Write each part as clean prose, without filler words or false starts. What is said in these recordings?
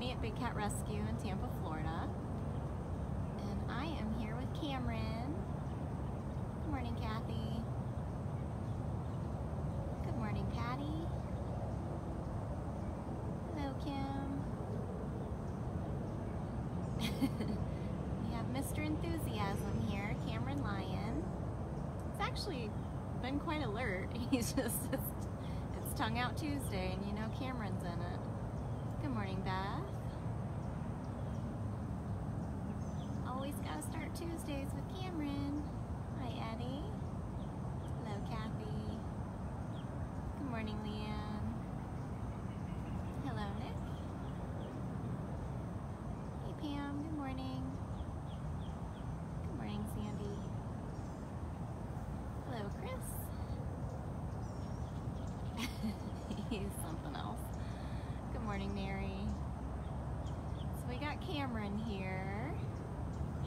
Brittany at Big Cat Rescue in Tampa, Florida. And I am here with Cameron. Good morning, Kathy. Good morning, Patty. Hello, Kim. We have Mr. Enthusiasm here, Cameron Lyon. It's actually been quite alert. He's just, it's Tongue Out Tuesday, and you know Cameron's in it. Good morning, Beth. Always gotta start Tuesdays with Cameron. Hi, Eddie. Hello, Kathy. Good morning, Leanne. Hello, Nick. Hey, Pam. Good morning. Good morning, Sandy. Hello, Chris. He's something else. Good morning, Mary. So we got Cameron here.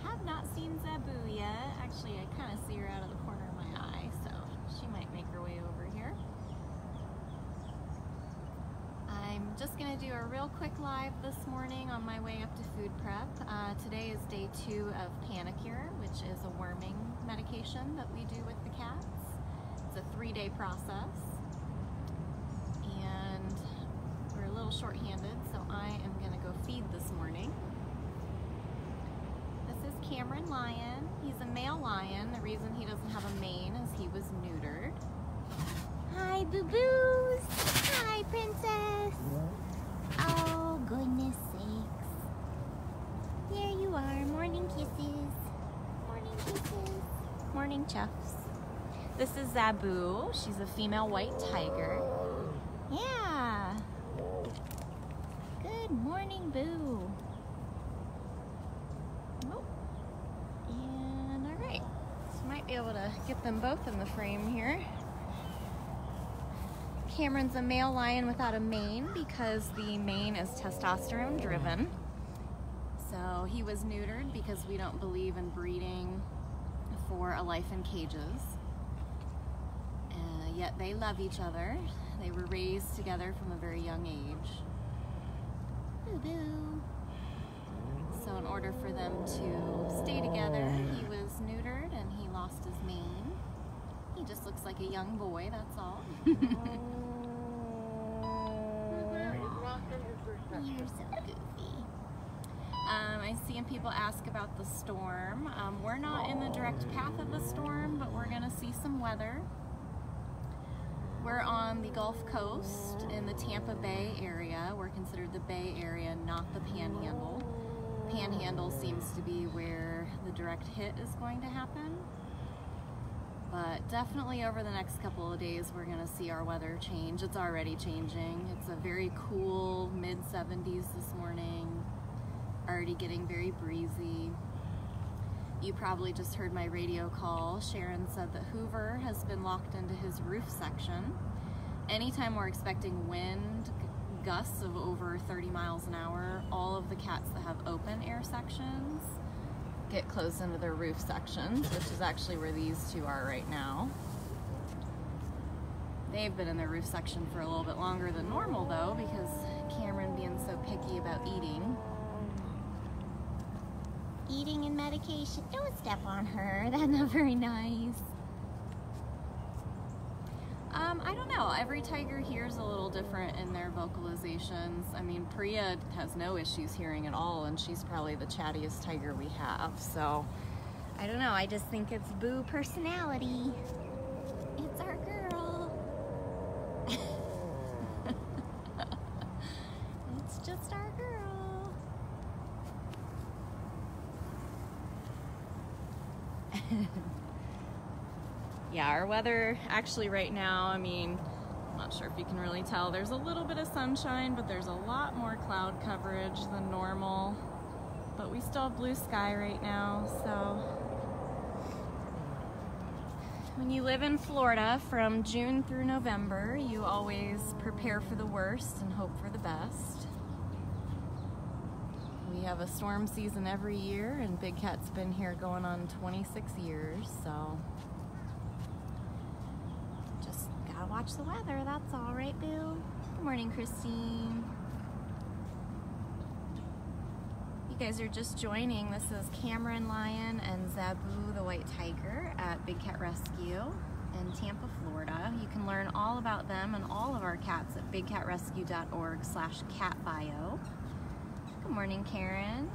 Have not seen Zabu yet. Actually, I kind of see her out of the corner of my eye, so she might make her way over here. I'm just gonna do a real quick live this morning on my way up to food prep. Today is day 2 of Panicure, which is a worming medication that we do with the cats. It's a 3-day process. And we're a little short-handed, so I am gonna go feed this morning. This is Cameron Lyon. He's a male lion. The reason he doesn't have a mane is he was neutered. Hi, boo-boos. Hi, princess. Oh, goodness sakes. There you are. Morning kisses. Morning kisses. Morning chuffs. This is Zabu. She's a female white tiger. Yeah. Good morning, Boo. Oh. And all right. So might be able to get them both in the frame here. Cameron's a male lion without a mane because the mane is testosterone driven. So he was neutered because we don't believe in breeding for a life in cages. Yet they love each other. They were raised together from a very young age. Boo-boo. So in order for them to stay together, he was neutered and he lost his mane. He just looks like a young boy, that's all. You're so goofy. I see people ask about the storm. We're not in the direct path of the storm, but we're gonna see some weather. We're on the Gulf Coast in the Tampa Bay area. We're considered the Bay Area, not the Panhandle. Panhandle seems to be where the direct hit is going to happen. But definitely over the next couple of days, we're gonna see our weather change. It's already changing. It's a very cool mid-70s this morning. Already getting very breezy. You probably just heard my radio call. Sharon said that Hoover has been locked into his roof section. Anytime we're expecting wind gusts of over 30 miles an hour, all of the cats that have open air sections get closed into their roof sections, which is actually where these two are right now. They've been in their roof section for a little bit longer than normal though, because Cameron being so picky about eating. Eating and medication. Don't step on her. That's not very nice. I don't know. Every tiger hears a little different in their vocalizations. I mean, Priya has no issues hearing at all, and she's probably the chattiest tiger we have. So, I don't know. I just think it's Boo personality. It's our girl. It's just our girl. Yeah, our weather actually right now, I mean, I'm not sure if you can really tell, there's a little bit of sunshine, but there's a lot more cloud coverage than normal. But we still have blue sky right now, so. When you live in Florida from June through November, you always prepare for the worst and hope for the best. We have a storm season every year, and Big Cat's been here going on 26 years, so just gotta watch the weather, that's all, right, Boo? Good morning, Christine. You guys are just joining. This is Cameron Lion and Zabu the White Tiger at Big Cat Rescue in Tampa, Florida. You can learn all about them and all of our cats at bigcatrescue.org/catbio. Good morning, Karen.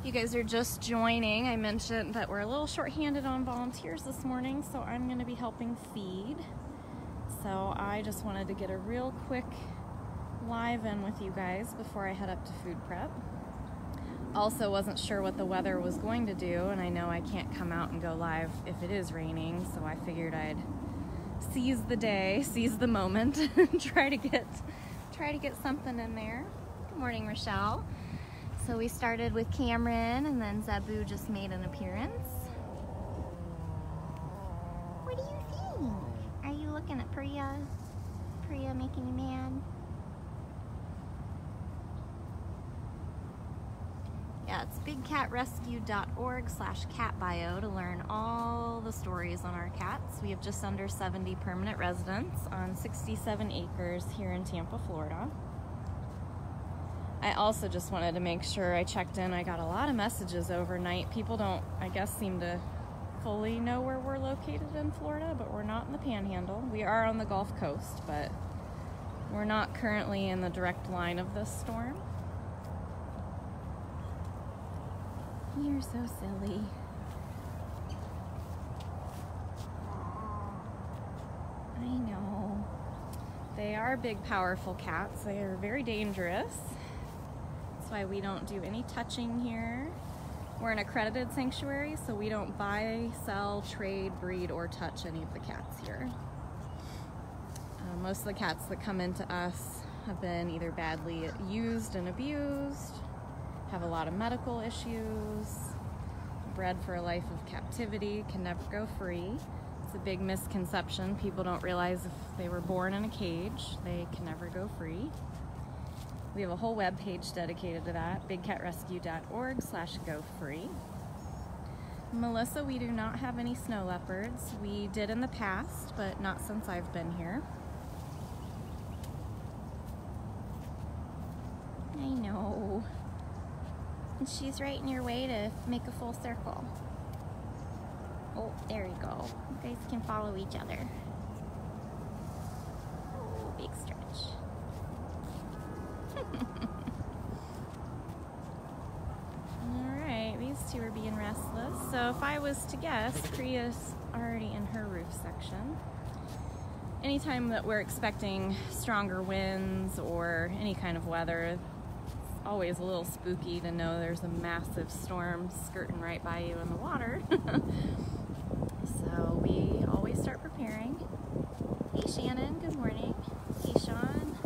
You guys are just joining. I mentioned that we're a little short-handed on volunteers this morning, so I'm going to be helping feed. So I just wanted to get a real quick live in with you guys before I head up to food prep. Also wasn't sure what the weather was going to do, and I know I can't come out and go live if it is raining, so I figured I'd seize the day, seize the moment, and try to get something in there. Good morning, Rochelle. So we started with Cameron, and then Zabu just made an appearance. What do you think? Are you looking at Priya? Priya making you mad? Yeah, it's bigcatrescue.org/catbio to learn all the stories on our cats. We have just under 70 permanent residents on 67 acres here in Tampa, Florida. I also just wanted to make sure I checked in. I got a lot of messages overnight. People don't, I guess, seem to fully know where we're located in Florida, but we're not in the Panhandle. We are on the Gulf Coast, but we're not currently in the direct line of this storm. You're so silly. I know. They are big, powerful cats. They are very dangerous. That's why we don't do any touching here. We're an accredited sanctuary, so we don't buy, sell, trade, breed, or touch any of the cats here. Most of the cats that come into us have been either badly used and abused, have a lot of medical issues, bred for a life of captivity, can never go free. It's a big misconception. People don't realize if they were born in a cage, they can never go free. We have a whole web page dedicated to that, bigcatrescue.org/go-free. Melissa, we do not have any snow leopards. We did in the past, but not since I've been here. I know. And she's right in your way to make a full circle. Oh, there you go. You guys can follow each other. Oh, big stretch. Alright, these two are being restless. So if I was to guess, Priya's already in her roof section. Anytime that we're expecting stronger winds or any kind of weather, always a little spooky to know there's a massive storm skirting right by you in the water. So we always start preparing. Hey Shannon, good morning. Hey Sean.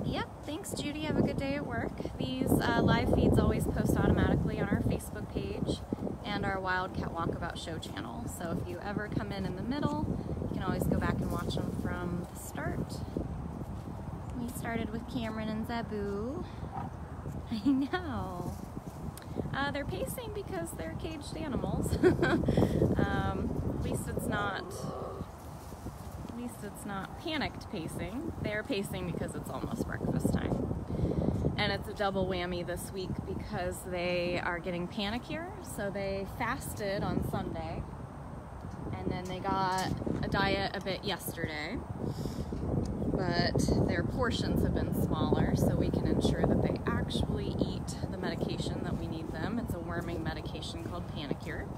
Yep, thanks Judy, have a good day at work. These live feeds always post automatically on our Facebook page and our Wildcat Walkabout show channel. So if you ever come in the middle, you can always go back and watch them from the start. We started with Cameron and Zabu. I know. They're pacing because they're caged animals. At least it's not panicked pacing. They're pacing because it's almost breakfast time. And it's a double whammy this week because they are getting panickier. So they fasted on Sunday, and then they got a diet a bit yesterday. But their portions have been smaller, so we can ensure that they actually eat the medication that we need them. It's a worming medication called Panicure.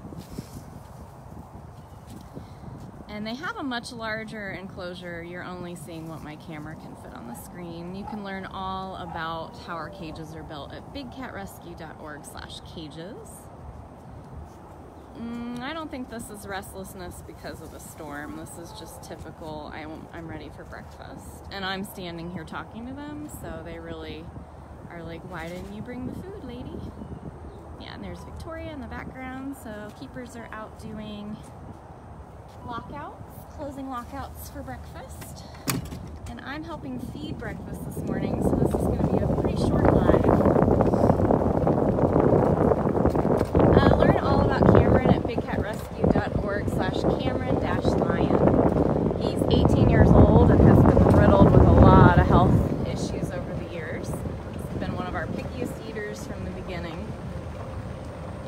And they have a much larger enclosure. You're only seeing what my camera can fit on the screen. You can learn all about how our cages are built at bigcatrescue.org/cages. I don't think this is restlessness because of the storm. This is just typical, I'm ready for breakfast. And I'm standing here talking to them, so they really are like, why didn't you bring the food, lady? Yeah, and there's Victoria in the background, so keepers are out doing lockouts, closing lockouts for breakfast. And I'm helping feed breakfast this morning, so this is going to be a pretty short live. Learn all about Cameron at bigcatrescue.org/Cameron-Lion. He's 18 years old and has been riddled with a lot of health issues over the years. He's been one our pickiest eaters from the beginning.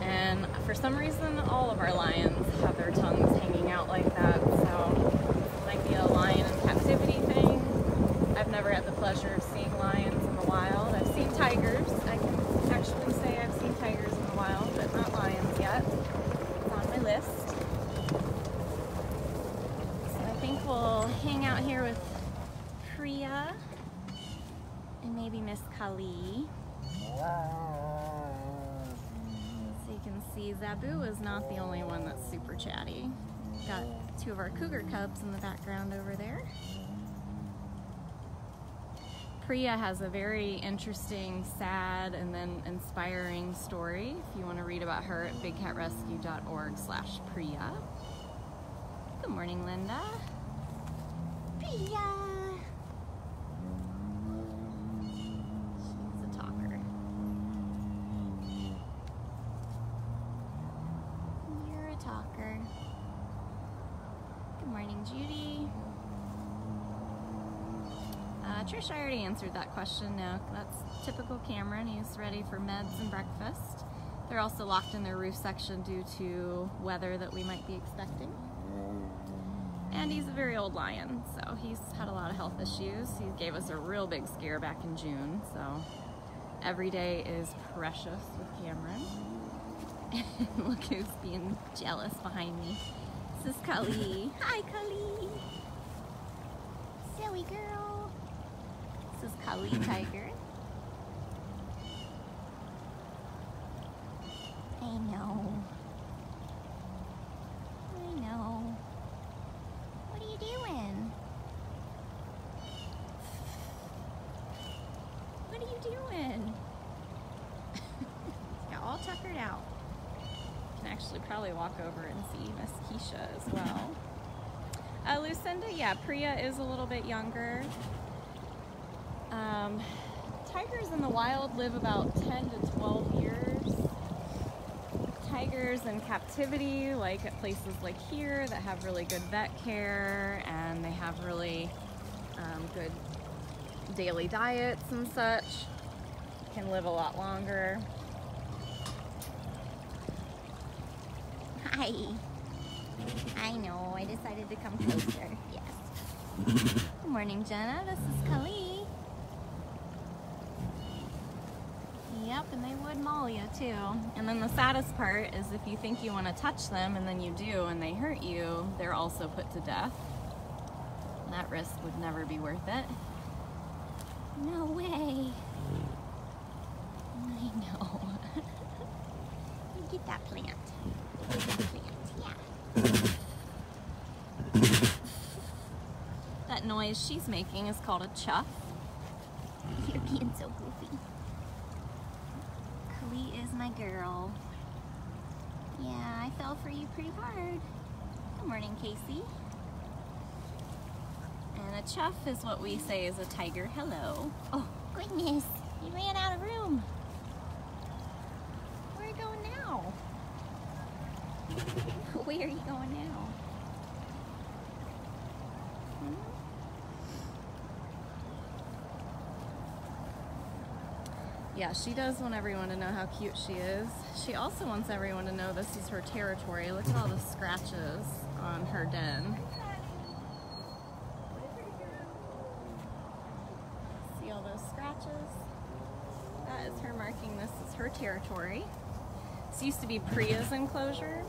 And for some reason, all of our lions have their tongues hanging out like that, so it might be a lion in captivity thing. I've never had the pleasure of seeing lions in the wild. I've seen tigers. I can actually say I've seen tigers in the wild, but not lions yet. It's on my list. So I think we'll hang out here with Priya and maybe Miss Kali. So you can see Zabu is not the only one that's super chatty. Got two of our cougar cubs in the background over there. Priya has a very interesting, sad, and then inspiring story. If you want to read about her at bigcatrescue.org/Priya. Good morning, Linda. Priya. She's a talker. You're a talker. Good morning, Judy. Trish, I already answered that question. No, that's typical Cameron. He's ready for meds and breakfast. They're also locked in their roof section due to weather that we might be expecting. And he's a very old lion, so he's had a lot of health issues. He gave us a real big scare back in June, so every day is precious with Cameron. Look who's being jealous behind me. This is Kali. Hi, Kali. Silly girl. This is Kali Tiger. I know. I know. What are you doing? What are you doing? Got all tuckered out. You can actually probably walk over and see Miss Keisha as well. Lucinda, yeah, Priya is a little bit younger. Tigers in the wild live about 10 to 12 years. Tigers in captivity, like at places like here that have really good vet care and they have really good daily diets and such, can live a lot longer. Hi. I know, I decided to come closer. Yes. Good morning, Jenna. This is Kali. Yep, and they would maul you too. And then the saddest part is if you think you want to touch them and then you do and they hurt you, they're also put to death. And that risk would never be worth it. No way. I know. Get that plant. Get that plant, yeah. That noise she's making is called a chuff. You're being so goofy. Kali is my girl. Yeah, I fell for you pretty hard. Good morning, Casey. And a chuff is what we say is a tiger. Hello. Oh, goodness. You ran out of room. Where are you going now? Where are you going now? Yeah, she does want everyone to know how cute she is. She also wants everyone to know this is her territory. Look at all the scratches on her den. See all those scratches? That is her marking this is her territory. This used to be Priya's enclosure,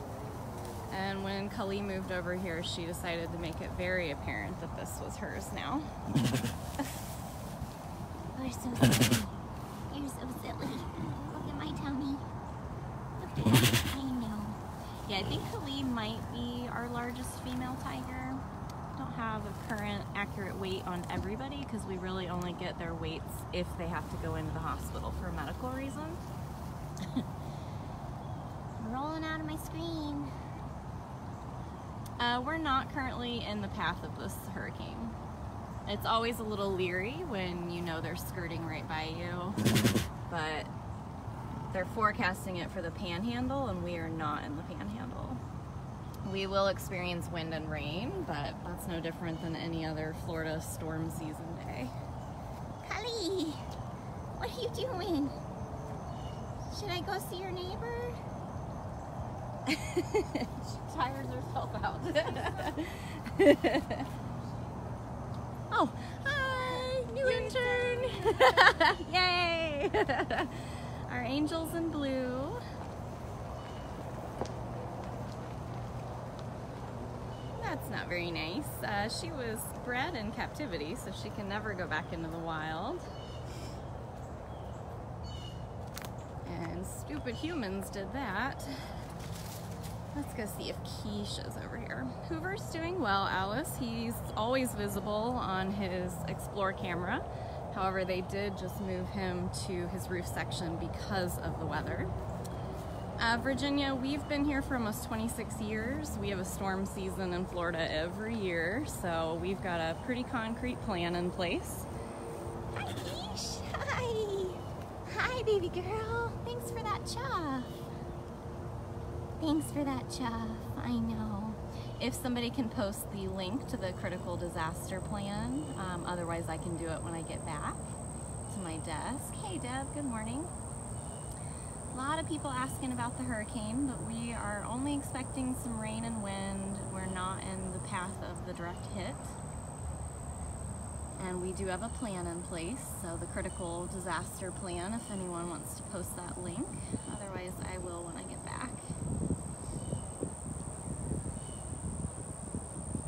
and when Kali moved over here, she decided to make it very apparent that this was hers now. You're so silly. You're so silly. Look at my tummy. Look at that. I know. Yeah, I think Kali might be our largest female tiger. Don't have a current accurate weight on everybody because we really only get their weights if they have to go into the hospital for a medical reason. Rolling out of my screen. We're not currently in the path of this hurricane. It's always a little leery when you know they're skirting right by you, but they're forecasting it for the panhandle and we are not in the panhandle. We will experience wind and rain, but that's no different than any other Florida storm season day. Kali! What are you doing? Should I go see your neighbor? She tires herself out. Oh, hi, new intern. Yay! Our angels in blue. That's not very nice. She was bred in captivity, so she can never go back into the wild. And stupid humans did that. Let's go see if Keisha's over here. Hoover's doing well, Alice. He's always visible on his Explore camera. However, they did just move him to his roof section because of the weather. Virginia, we've been here for almost 26 years. We have a storm season in Florida every year, so we've got a pretty concrete plan in place. Hi, Keish. Hi. Hi, baby girl. Thanks for that chuff. Thanks for that chuff. I know. If somebody can post the link to the critical disaster plan, otherwise I can do it when I get back to my desk. Hey, Deb. Good morning. A lot of people asking about the hurricane, but we are only expecting some rain and wind. We're not in the path of the direct hit. And we do have a plan in place, so the critical disaster plan, if anyone wants to post that link. Otherwise, I will when I get back.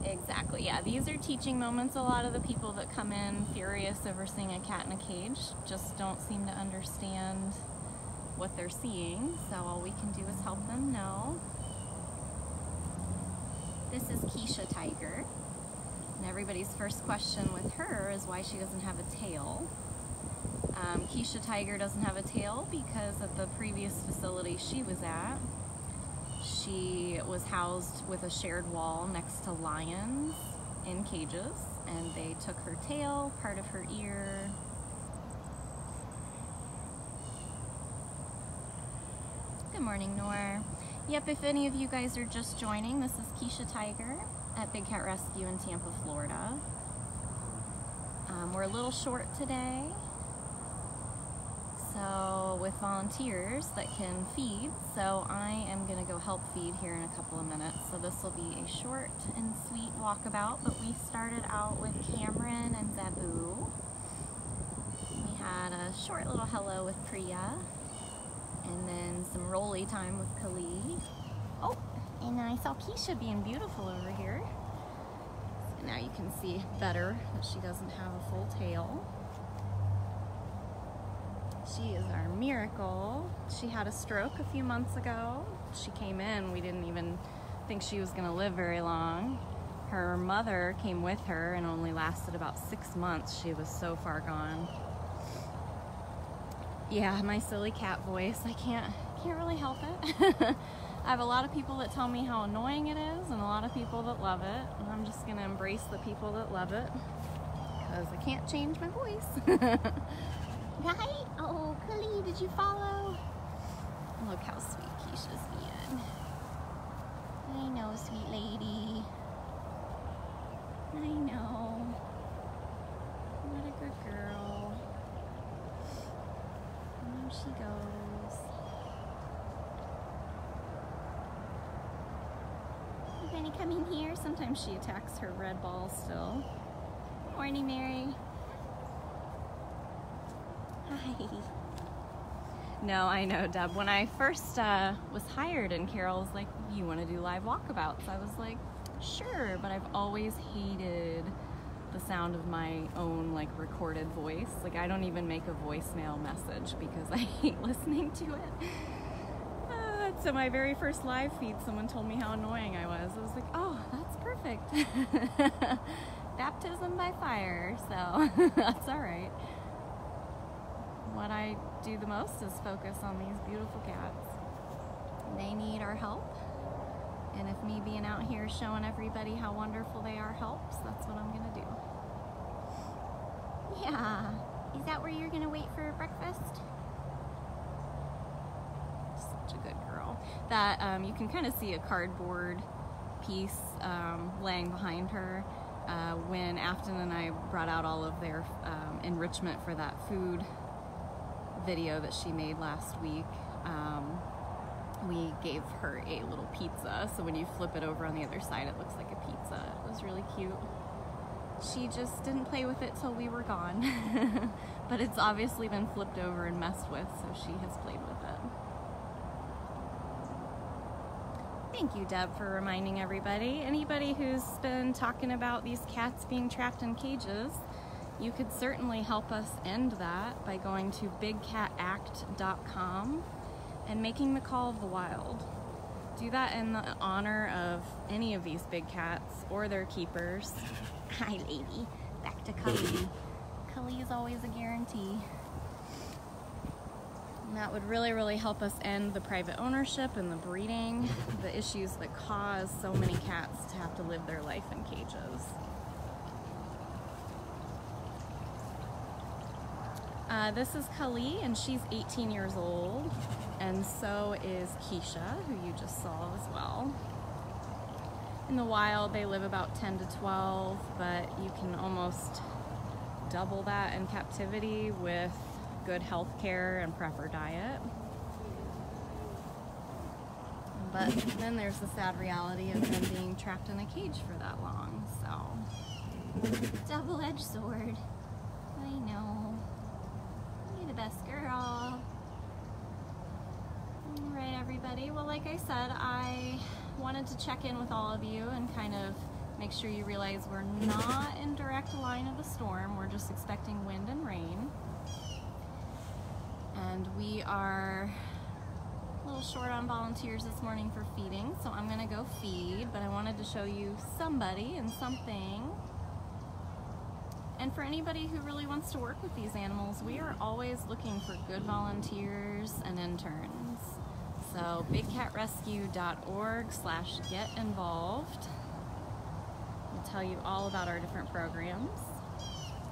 Exactly, yeah, these are teaching moments. A lot of the people that come in furious over seeing a cat in a cage just don't seem to understand what they're seeing, so all we can do is help them know. This is Keisha Tiger, and everybody's first question with her is why she doesn't have a tail. Keisha Tiger doesn't have a tail because at the previous facility she was at, she was housed with a shared wall next to lions in cages, and they took her tail, part of her ear. Good morning, Nor. Yep, if any of you guys are just joining, this is Keisha Tiger at Big Cat Rescue in Tampa, Florida. We're a little short today, so with volunteers that can feed, so I am going to go help feed here in a couple of minutes. So this will be a short and sweet walkabout, but we started out with Cameron and Zabu. We had a short little hello with Priya, and then some rolly time with Khalid. Oh, and I saw Keisha being beautiful over here. And now you can see better that she doesn't have a full tail. She is our miracle. She had a stroke a few months ago. She came in, we didn't even think she was gonna live very long. Her mother came with her and only lasted about 6 months. She was so far gone. Yeah, my silly cat voice, I can't really help it. I have a lot of people that tell me how annoying it is and a lot of people that love it. And I'm just gonna embrace the people that love it because I can't change my voice. Right? Oh, Khalid, did you follow? Look how sweet Keisha's being. I know, sweet lady. I know. What a good girl. And there she goes. You gonna come in here? Sometimes she attacks her red ball still. Morning, Mary. Hi. No, I know, Deb. When I first was hired and Carol was like, you want to do live walkabouts? I was like, sure, but I've always hated the sound of my own like recorded voice. Like I don't even make a voicemail message because I hate listening to it. So my very first live feed, someone told me how annoying I was. I was like, oh, that's perfect. Baptism by fire, so that's all right. What I do the most is focus on these beautiful cats. They need our help. And if me being out here showing everybody how wonderful they are helps, that's what I'm gonna do. Yeah. Is that where you're gonna wait for breakfast? Such a good girl. That, you can kind of see a cardboard piece laying behind her. When Afton and I brought out all of their enrichment for that food video that she made last week, we gave her a little pizza, so when you flip it over on the other side it looks like a pizza. It was really cute. She just didn't play with it till we were gone. But it's obviously been flipped over and messed with, so she has played with it. Thank you, Deb, for reminding everybody. Anybody who's been talking about these cats being trapped in cages, you could certainly help us end that by going to bigcatact.com and making the call of the wild. Do that in the honor of any of these big cats or their keepers. Hi, lady. Back to Cully. Cully is always a guarantee. And that would really, really help us end the private ownership and the breeding, the issues that cause so many cats to have to live their life in cages. This is Kali, and she's 18 years old, and so is Keisha, who you just saw as well. In the wild, they live about 10 to 12, but you can almost double that in captivity with good health care and proper diet. But then there's the sad reality of them being trapped in a cage for that long, so. Double-edged sword. I know. You're the best girl. Alright, everybody. Well, like I said, I wanted to check in with all of you and kind of make sure you realize we're not in direct line of the storm. We're just expecting wind and rain. And we are a little short on volunteers this morning for feeding, so I'm gonna go feed, but I wanted to show you somebody and something. And for anybody who really wants to work with these animals, we are always looking for good volunteers and interns. So bigcatrescue.org/get-involved will tell you all about our different programs.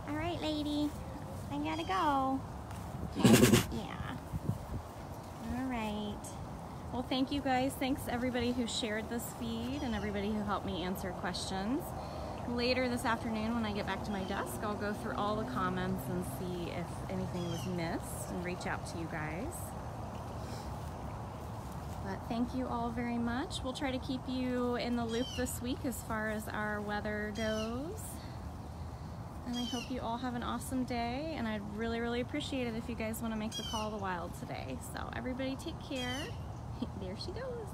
All right, lady, I gotta go. Yeah. All right. Well, thank you guys. Thanks everybody who shared this feed and everybody who helped me answer questions. Later this afternoon when I get back to my desk, I'll go through all the comments and see if anything was missed and reach out to you guys. But thank you all very much. We'll try to keep you in the loop this week as far as our weather goes. And I hope you all have an awesome day, and I'd really, really appreciate it if you guys want to make the call of the wild today. So everybody take care. There she goes.